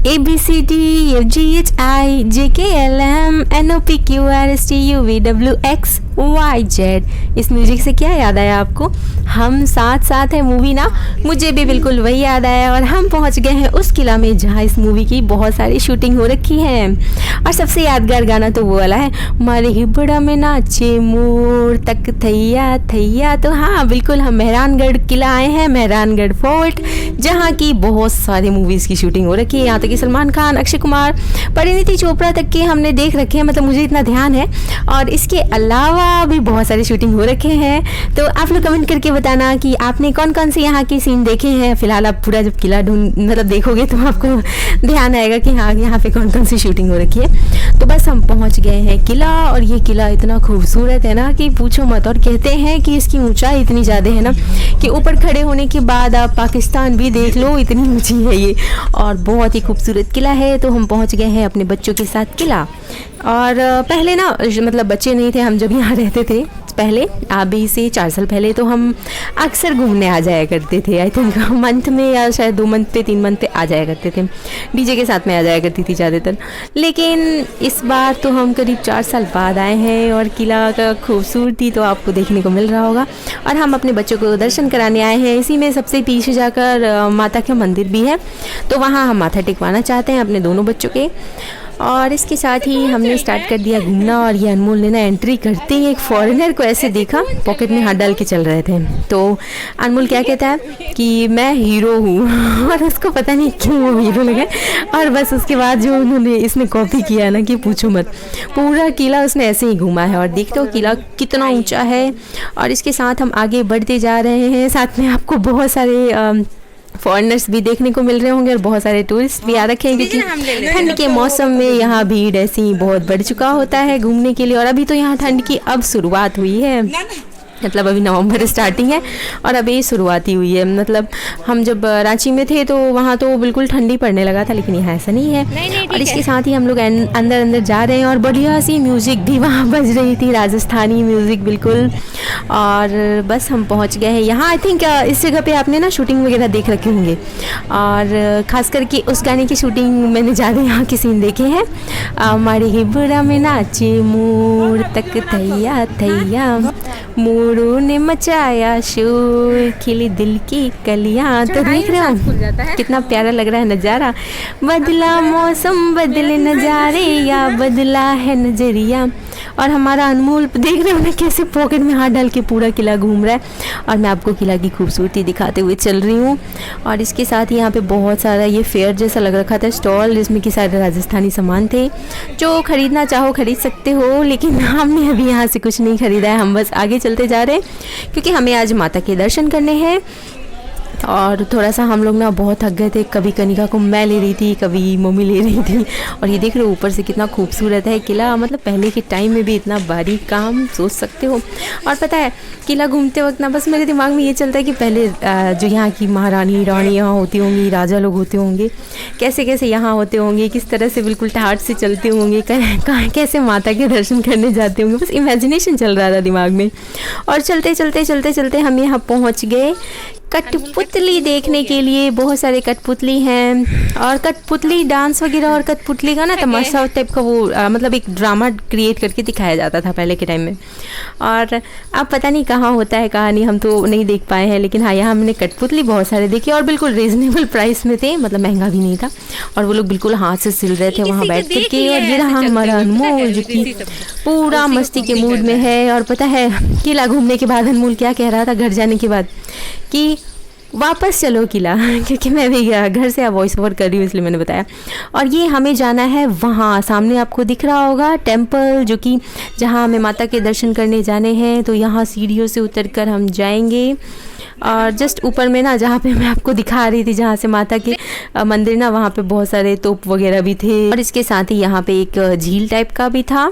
ABCDFGHIJKLMNOPQRSTUVWXYZ। इस म्यूजिक से क्या याद आया आपको? हम साथ साथ है मूवी ना, मुझे भी बिल्कुल वही याद आया। और हम पहुंच गए हैं उस किला में जहां इस मूवी की बहुत सारी शूटिंग हो रखी है। और सबसे यादगार गाना तो वो वाला है, मारे हिबड़ा में नाचे मोर तक थैया थैया। तो हाँ बिल्कुल, हम मेहरानगढ़ किला आए हैं, मेहरानगढ़ फोर्ट, जहाँ की बहुत सारी मूवीज़ की शूटिंग हो रखी है। यहाँ तक कि सलमान खान, अक्षय कुमार, परिणीति चोपड़ा तक के हमने देख रखे हैं, मतलब मुझे इतना ध्यान है। और इसके अलावा भी बहुत सारी शूटिंग हो रखे हैं। तो आप लोग कमेंट करके बताना कि आपने कौन कौन से यहाँ के सीन देखे हैं। फिलहाल आप पूरा जब किला मतलब देखोगे तो आपको ध्यान आएगा कि हाँ यहाँ पे कौन कौन सी शूटिंग हो रखी है। तो बस हम पहुँच गए हैं किला, और ये किला इतना खूबसूरत है ना कि पूछो मत। और कहते हैं कि इसकी ऊंचाई इतनी ज़्यादा है ना कि ऊपर खड़े होने के बाद आप पाकिस्तान भी देख लो, इतनी ऊंची है ये। और बहुत ही खूबसूरत किला है। तो हम पहुँच गए हैं अपने बच्चों के साथ किला। और पहले ना मतलब बच्चे नहीं थे हम जब यहाँ रहते थे पहले, अभी से 4 साल पहले, तो हम अक्सर घूमने आ जाया करते थे। आई थिंक मंथ में या शायद 2 मंथ पे 3 मंथ पे आ जाया करते थे। डीजे के साथ में आ जाया करती थी ज़्यादातर। लेकिन इस बार तो हम करीब 4 साल बाद आए हैं, और किला का खूबसूरती तो आपको देखने को मिल रहा होगा। और हम अपने बच्चों को दर्शन कराने आए हैं। इसी में सबसे पीछे जाकर माता का मंदिर भी है, तो वहाँ हम माथा टेकवाना चाहते हैं अपने दोनों बच्चों के। और इसके साथ ही हमने स्टार्ट कर दिया घूमना। और ये अनमोल ने ना एंट्री करते ही एक फॉरेनर को ऐसे देखा, पॉकेट में हाथ डाल के चल रहे थे। तो अनमोल क्या कहता है कि मैं हीरो हूँ, और उसको पता नहीं क्यों वो हीरो लगे। और बस उसके बाद जो उन्होंने इसने कॉपी किया ना कि पूछो मत, पूरा किला उसने ऐसे ही घूमा है। और देखते हो किला कितना ऊँचा है। और इसके साथ हम आगे बढ़ते जा रहे हैं। साथ में आपको बहुत सारे फॉरेनर्स भी देखने को मिल रहे होंगे, और बहुत सारे टूरिस्ट भी आ रखे हैं, क्योंकि ठंड के मौसम में यहाँ भीड़ ऐसी बहुत बढ़ चुका होता है घूमने के लिए। और अभी तो यहाँ ठंड की अब शुरुआत हुई है, मतलब अभी नवंबर स्टार्टिंग है और अभी शुरुआती हुई है। मतलब हम जब रांची में थे तो वहाँ तो बिल्कुल ठंडी पड़ने लगा था, लेकिन यहाँ ऐसा नहीं है। और इसके साथ ही हम लोग अंदर अंदर जा रहे हैं, और बढ़िया सी म्यूज़िक भी वहाँ बज रही थी, राजस्थानी म्यूज़िक बिल्कुल। और बस हम पहुँच गए हैं यहाँ। आई थिंक इस जगह पे आपने ना शूटिंग वगैरह देख रखे होंगे, और ख़ास करके उस गाने की शूटिंग मैंने ज़्यादा यहाँ के सीन देखे हैं। हमारे हिबड़ा में नाचे मोर तक थैया थैया, मोरों ने मचाया शोर, खिली दिल की कलियां। तो देख रहे हो कितना प्यारा लग रहा है नज़ारा। बदला मौसम बदले नज़ारे, या बदला है नज़रिया। और हमारा अनमोल देख रहे हो ना कैसे पॉकेट में हाथ डाल के पूरा किला घूम रहा है। और मैं आपको किला की खूबसूरती दिखाते हुए चल रही हूँ। और इसके साथ ही यहाँ पे बहुत सारा ये फेयर जैसा लग रखा था, स्टॉल, जिसमें कि सारे राजस्थानी सामान थे। जो ख़रीदना चाहो ख़रीद सकते हो, लेकिन हमने अभी यहाँ से कुछ नहीं ख़रीदा है। हम बस आगे चलते जा रहे हैं, क्योंकि हमें आज माता के दर्शन करने हैं। और थोड़ा सा हम लोग ना बहुत थक गए थे। कभी कनिका को मैं ले रही थी, कभी मम्मी ले रही थी। और ये देख रहे हो ऊपर से कितना खूबसूरत है किला। मतलब पहले के टाइम में भी इतना बारीक काम सोच सकते हो। और पता है किला घूमते वक्त ना बस मेरे दिमाग में ये चलता है कि पहले जो यहाँ की महारानी रानियाँ होती होंगी, राजा लोग होते होंगे, कैसे कैसे यहाँ होते होंगे, किस तरह से बिल्कुल ठाठ से चलते होंगे, कैसे माता के दर्शन करने जाते होंगे। बस इमेजिनेशन चल रहा था दिमाग में। और चलते चलते चलते चलते हम यहाँ पहुँच गए कठपुतली देखने के लिए। बहुत सारे कठपुतली हैं, और कठपुतली डांस वगैरह और कठपुतली का ना तमाशा टाइप का वो मतलब एक ड्रामा क्रिएट करके दिखाया जाता था पहले के टाइम में। और अब पता नहीं कहाँ होता है कहानी, हम तो नहीं देख पाए हैं। लेकिन हाँ, यहाँ हमने कठपुतली बहुत सारे देखे, और बिल्कुल रीजनेबल प्राइस में थे, मतलब महंगा भी नहीं था। और वो लोग बिल्कुल हाथ से सिल रहे थे वहाँ बैठ करके। और ये रहा हमारा अनमोल, जो कि पूरा मस्ती के मूड में है। और पता है किला घूमने के बाद अनमोल क्या कह रहा था घर जाने के बाद, कि वापस चलो किला, क्योंकि मैं भी घर से वॉइस ओवर कर रही हूँ इसलिए मैंने बताया। और ये हमें जाना है वहाँ सामने आपको दिख रहा होगा टेम्पल, जो कि जहाँ हमें माता के दर्शन करने जाने हैं। तो यहाँ सीढ़ियों से उतरकर हम जाएंगे। और जस्ट ऊपर में ना जहाँ पे मैं आपको दिखा रही थी, जहाँ से माता के मंदिर ना, वहाँ पे बहुत सारे तोप वगैरह भी थे। और इसके साथ ही यहाँ पे एक झील टाइप का भी था,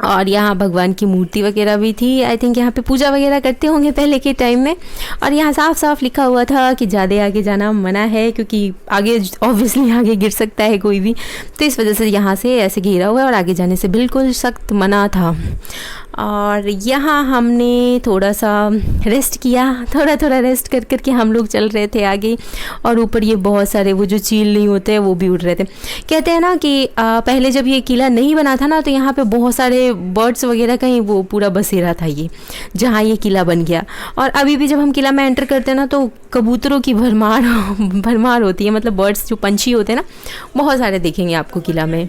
और यहाँ भगवान की मूर्ति वगैरह भी थी। आई थिंक यहाँ पे पूजा वगैरह करते होंगे पहले के टाइम में। और यहाँ साफ साफ लिखा हुआ था कि ज़्यादा आगे जाना मना है, क्योंकि आगे ऑब्वियसली आगे गिर सकता है कोई भी। तो इस वजह से यहाँ से ऐसे घेरा हुआ है, और आगे जाने से बिल्कुल सख्त मना था। और यहाँ हमने थोड़ा सा रेस्ट किया, थोड़ा रेस्ट कर कर के हम लोग चल रहे थे आगे। और ऊपर ये बहुत सारे वो जो चील नहीं होते हैं वो भी उड़ रहे थे। कहते हैं ना कि पहले जब ये किला नहीं बना था ना, तो यहाँ पे बहुत सारे बर्ड्स वगैरह का ही वो पूरा बसेरा था ये, जहाँ ये किला बन गया। और अभी भी जब हम किला में एंटर करते हैं ना, तो कबूतरों की भरमार होती है, मतलब बर्ड्स जो पंछी होते हैं ना, बहुत सारे दिखेंगे आपको किला में।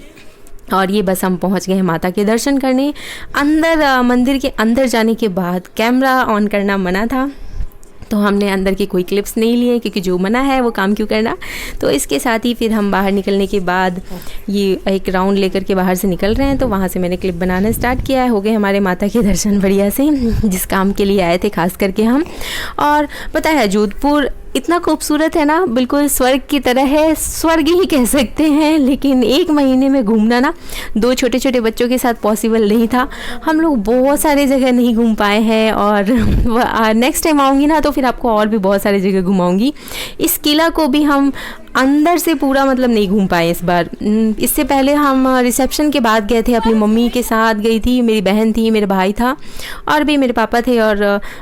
और ये बस हम पहुंच गए हैं माता के दर्शन करने। अंदर मंदिर के अंदर जाने के बाद कैमरा ऑन करना मना था, तो हमने अंदर की कोई क्लिप्स नहीं लिए, क्योंकि जो मना है वो काम क्यों करना। तो इसके साथ ही फिर हम बाहर निकलने के बाद ये एक राउंड लेकर के बाहर से निकल रहे हैं, तो वहाँ से मैंने क्लिप बनाना स्टार्ट किया है। हो गए हमारे माता के दर्शन बढ़िया से, जिस काम के लिए आए थे खास करके हम। और पता है जोधपुर इतना खूबसूरत है ना, बिल्कुल स्वर्ग की तरह है, स्वर्ग ही कह सकते हैं। लेकिन एक महीने में घूमना ना 2 छोटे छोटे बच्चों के साथ पॉसिबल नहीं था। हम लोग बहुत सारे जगह नहीं घूम पाए हैं, और नेक्स्ट टाइम आऊँगी ना तो फिर आपको और भी बहुत सारी जगह घुमाऊँगी। इस किला को भी हम अंदर से पूरा मतलब नहीं घूम पाए इस बार। इससे पहले हम रिसेप्शन के बाद गए थे, अपनी मम्मी के साथ गई थी, मेरी बहन थी, मेरा भाई था, और भी मेरे पापा थे, और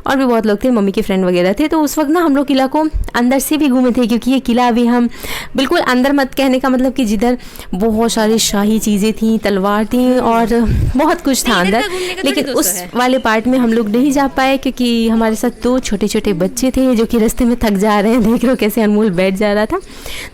भी बहुत लोग थे, मम्मी के फ्रेंड वगैरह थे। तो उस वक्त ना हम लोग किला को अंदर से भी घूमे थे, क्योंकि ये किला अभी हम बिल्कुल अंदर मत कहने का मतलब कि जिधर बहुत सारी शाही चीज़ें थी, तलवार थी और बहुत कुछ था अंदर, लेकिन उस वाले पार्ट में हम लोग नहीं जा पाए, क्योंकि हमारे साथ 2 छोटे छोटे बच्चे थे जो कि रास्ते में थक जा रहे हैं। देख रहे हो कैसे अनमोल बैठ जा रहा था।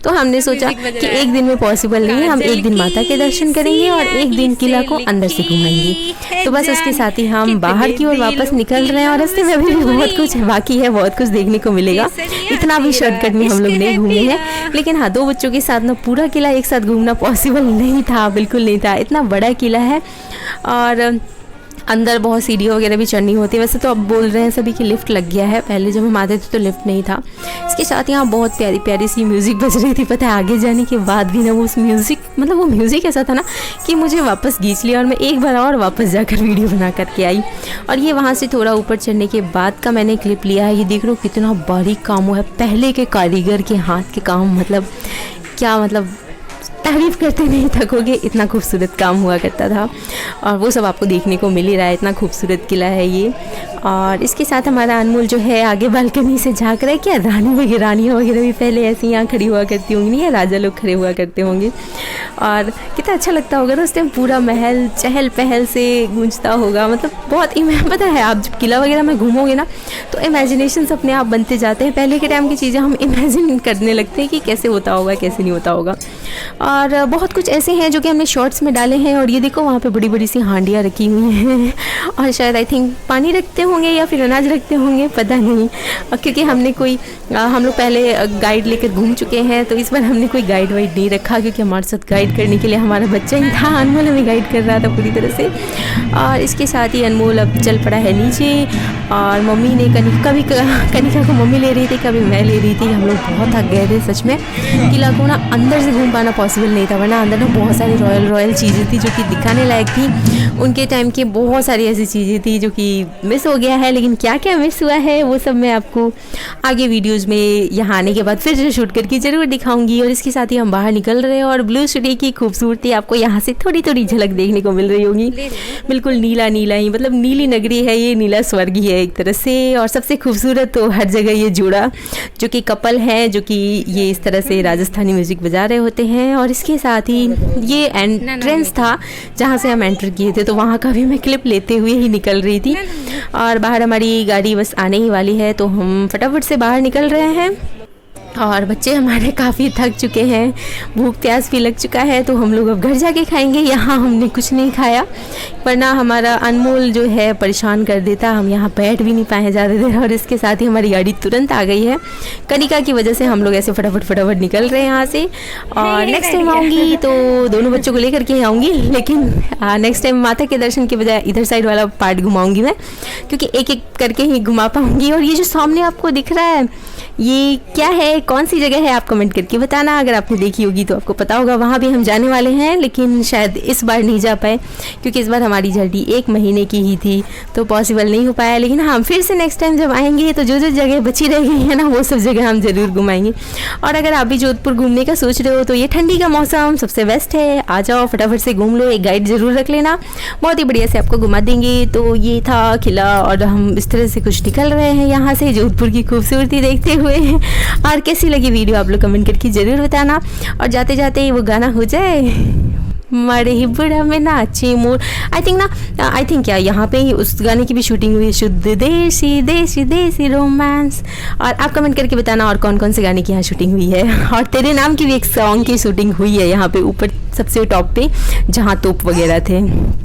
तो हमने सोचा कि एक दिन में पॉसिबल नहीं है, हम एक दिन माता के दर्शन करेंगे और एक दिन किला को अंदर से घुमाएंगे। तो बस उसके साथ ही हम बाहर की ओर वापस निकल रहे हैं, और रास्ते में अभी भी बहुत कुछ बाकी है, बहुत कुछ देखने को मिलेगा। इतना भी शॉर्टकट में हम लोग नहीं घूमे हैं, लेकिन हाँ 2 बच्चों के साथ ना पूरा किला एक साथ घूमना पॉसिबल नहीं था, बिल्कुल नहीं था। इतना बड़ा किला है, और अंदर बहुत सीढ़ियाँ वगैरह भी चढ़नी होती है। वैसे तो अब बोल रहे हैं सभी कि लिफ्ट लग गया है, पहले जब हम आते थे तो लिफ्ट नहीं था। इसके साथ यहाँ बहुत प्यारी प्यारी सी म्यूज़िक बज रही थी। पता है आगे जाने के बाद भी ना वो उस म्यूज़िक मतलब वो म्यूज़िक ऐसा था ना कि मुझे वापस खींच लिया, और मैं एक बार और वापस जाकर वीडियो बना करके आई। और ये वहाँ से थोड़ा ऊपर चढ़ने के बाद का मैंने क्लिप लिया है। ये देख लो कितना बारीक काम हुआ है, पहले के कारीगर के हाथ के काम, मतलब क्या मतलब तारीफ़ करते नहीं थकोगे, इतना खूबसूरत काम हुआ करता था। और वो सब आपको देखने को मिल ही रहा है, इतना खूबसूरत किला है ये। और इसके साथ हमारा अनमोल जो है आगे बालकनी से झांक रहा है। क्या रानियाँ वगैरह भी पहले ऐसी यहाँ खड़ी हुआ करती होंगी, नहीं, या राजा लोग खड़े हुआ करते होंगे। और कितना अच्छा लगता होगा ना उस टाइम, पूरा महल चहल पहल से गूंजता होगा। मतलब बहुत पता है आप जब किला वगैरह में घूमोगे ना तो इमेजिनेशंस अपने आप बनते जाते हैं। पहले के टाइम की चीज़ें हम इमेजिन करने लगते हैं कि कैसे होता होगा, कैसे नहीं होता होगा। और बहुत कुछ ऐसे हैं जो कि हमने शॉर्ट्स में डाले हैं। और ये देखो वहाँ पे बड़ी बड़ी सी हांडियाँ रखी हुई हैं, और शायद आई थिंक पानी रखते होंगे या फिर अनाज रखते होंगे, पता नहीं। क्योंकि हमने कोई हम लोग पहले गाइड लेकर घूम चुके हैं, तो इस बार हमने कोई गाइड वाइड नहीं रखा, क्योंकि हमारे साथ गाइड करने के लिए हमारा बच्चा ही था। अनमोल हमें गाइड कर रहा था पूरी तरह से। और इसके साथ ही अनमोल अब चल पड़ा है नीचे, और मम्मी ने कनिका को मम्मी ले रही थी, कभी मैं ले रही थी। हम लोग बहुत थक गए थे सच में। किला को ना अंदर से घूम पाना पॉसिबल नहीं था, वरना अंदर ना बहुत सारी रॉयल चीज़ें थी जो कि दिखाने लायक थी। उनके टाइम की बहुत सारी ऐसी चीज़ें थी जो कि मिस हो गया है, लेकिन क्या क्या मिस हुआ है वो सब मैं आपको आगे वीडियोज़ में यहाँ आने के बाद फिर से शूट करके ज़रूर दिखाऊंगी। और इसके साथ ही हम बाहर निकल रहे हैं, और ब्लू सिटी की खूबसूरती आपको यहाँ से थोड़ी थोड़ी झलक देखने को मिल रही होगी। बिल्कुल नीला नीला ही, मतलब नीली नगरी है ये, नीला स्वर्ग ही है एक तरह से। और सबसे खूबसूरत तो हर जगह ये जोड़ा जो कि कपल है, जो कि ये इस तरह से राजस्थानी म्यूज़िक बजा रहे होते हैं। और इसके साथ ही ये एंट्रेंस था जहाँ से हम एंटर किए थे, तो वहाँ का भी मैं क्लिप लेते हुए ही निकल रही थी। और बाहर हमारी गाड़ी बस आने ही वाली है, तो हम फटाफट से बाहर निकल रहे हैं। और बच्चे हमारे काफ़ी थक चुके हैं, भूख प्यास भी लग चुका है, तो हम लोग अब घर जाके खाएंगे। यहाँ हमने कुछ नहीं खाया, वरना हमारा अनमोल जो है परेशान कर देता, हम यहाँ बैठ भी नहीं पाए ज़्यादा देर। और इसके साथ ही हमारी गाड़ी तुरंत आ गई है, कनिका की वजह से हम लोग ऐसे फटाफट निकल रहे हैं यहाँ से। और नेक्स्ट टाइम आऊँगी तो दोनों बच्चों को लेकर के आऊँगी, लेकिन नेक्स्ट टाइम माता के दर्शन के बजाय इधर साइड वाला पार्ट घुमाऊँगी मैं, क्योंकि एक एक करके ही घुमा पाऊँगी। और ये जो सामने आपको दिख रहा है ये क्या है, कौन सी जगह है, आप कमेंट करके बताना। अगर आपने देखी होगी तो आपको पता होगा, वहाँ भी हम जाने वाले हैं, लेकिन शायद इस बार नहीं जा पाए क्योंकि इस बार हमारी जर्नी 1 महीने की ही थी तो पॉसिबल नहीं हो पाया। लेकिन हाँ, फिर से नेक्स्ट टाइम जब आएंगे तो जो जो जगह बची रह गई है ना, वो सब जगह हम ज़रूर घुमाएंगे। और अगर आप भी जोधपुर घूमने का सोच रहे हो तो ये ठंडी का मौसम सबसे बेस्ट है, आ जाओ फटाफट से घूम लो। एक गाइड ज़रूर रख लेना, बहुत ही बढ़िया से आपको घुमा देंगे। तो ये था किला और हम इस तरह से कुछ निकल रहे हैं यहाँ से जोधपुर की खूबसूरती देखते हुए। और कैसी लगी वीडियो आप लोग कमेंट करके ज़रूर बताना। और जाते जाते वो गाना हो जाए, मरे ही बुढ़ा में नाचे मोर, आई थिंक क्या यहाँ पे ही उस गाने की भी शूटिंग हुई है, शुद्ध देसी देसी देसी रोमांस। और आप कमेंट करके बताना और कौन कौन से गाने की यहाँ शूटिंग हुई है। और तेरे नाम की भी एक सॉन्ग की शूटिंग हुई है यहाँ पे ऊपर सबसे टॉप पे, जहाँ तोप वगैरह थे।